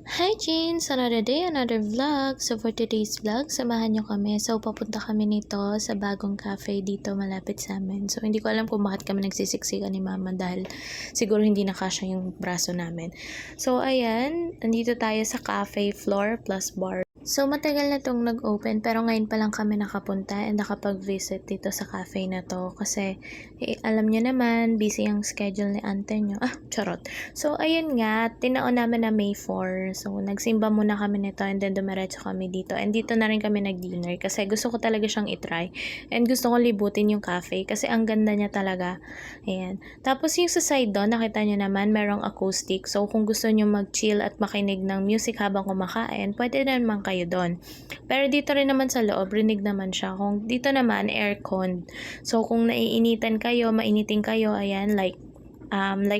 Hi Jeans! Another day, another vlog. So for today's vlog, samahan nyo kami. So papunta kami nito sa bagong cafe dito malapit sa amin. So hindi ko alam kung bakit kami nagsisiksikan ni mama dahil siguro hindi nakasya yung braso namin. So ayan, nandito tayo sa cafe floor plus bar. So matagal na tong nag-open pero ngayon pa lang kami nakapunta and nakapag-visit dito sa cafe na to kasi alam nyo naman, busy ang schedule ni ante nyo. Charot. So ayun nga, tinaon namin na May 4. So nagsimba muna kami nito and then dumiretso kami dito. And dito na rin kami nag-dinner kasi gusto ko talaga siyang itry. And gusto ko libutin yung cafe kasi ang ganda niya talaga. Ayan. Tapos yung sa side doon, nakita nyo naman, merong acoustic. So kung gusto nyo mag-chill at makinig ng music habang kumakain, pwede naman kayo doon. Pero dito rin naman sa loob, rinig naman siya. Kung dito naman, aircon. So kung naiinitan kayo, mainitin kayo, ayan, like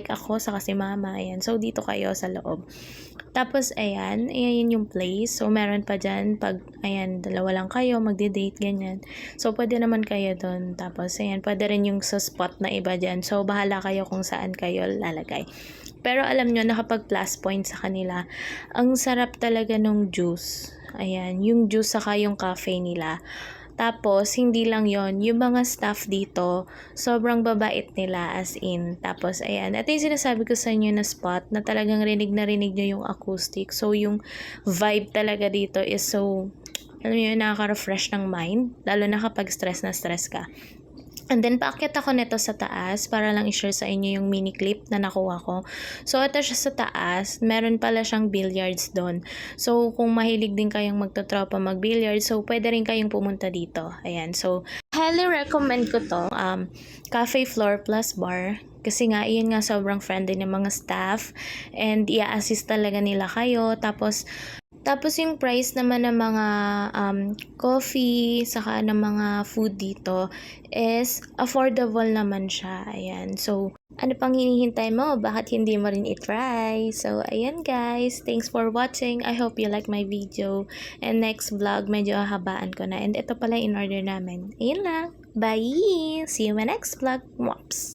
ako sa kasi mama, ayan. So dito kayo sa loob. Tapos ayan yung place. So meron pa dyan pag ayan, dalawa lang kayo magde-date ganyan. So pwede naman kayo doon. Tapos ayan, pwede rin yung sa spot na iba dyan. So bahala kayo kung saan kayo lalagay. Pero alam nyo, nakapag plus point sa kanila. Ang sarap talaga nung juice. Ayan, yung juice saka yung cafe nila. Tapos, hindi lang yon, yung mga staff dito, sobrang babait nila as in. Tapos, ayan. At yung sinasabi ko sa inyo na spot na talagang rinig na rinig nyo yung acoustic. So, yung vibe talaga dito is so, alam nyo yun, nakaka-refresh ng mind. Lalo na kapag stress na stress ka. And then, paakyat ako nito sa taas para lang i-share sa inyo yung mini clip na nakuha ko. So, ito siya sa taas. Meron pala siyang billiards doon. So, kung mahilig din kayong magtotropa mag-billiards, so, pwede rin kayong pumunta dito. Ayan. So, highly recommend ko to. Cafe floor plus bar. Kasi nga, iyon nga sobrang friendly ng mga staff. And, i-assist talaga nila kayo. Tapos yung price naman ng mga coffee, saka ng mga food dito is affordable naman siya. Ayan. So, ano pang hinihintay mo? Bakit hindi mo rin i-try? So, ayan guys. Thanks for watching. I hope you like my video. And next vlog, medyo hahabaan ko na. And ito pala in order namin. Ayan lang. Bye! See you in my next vlog. Mwaps!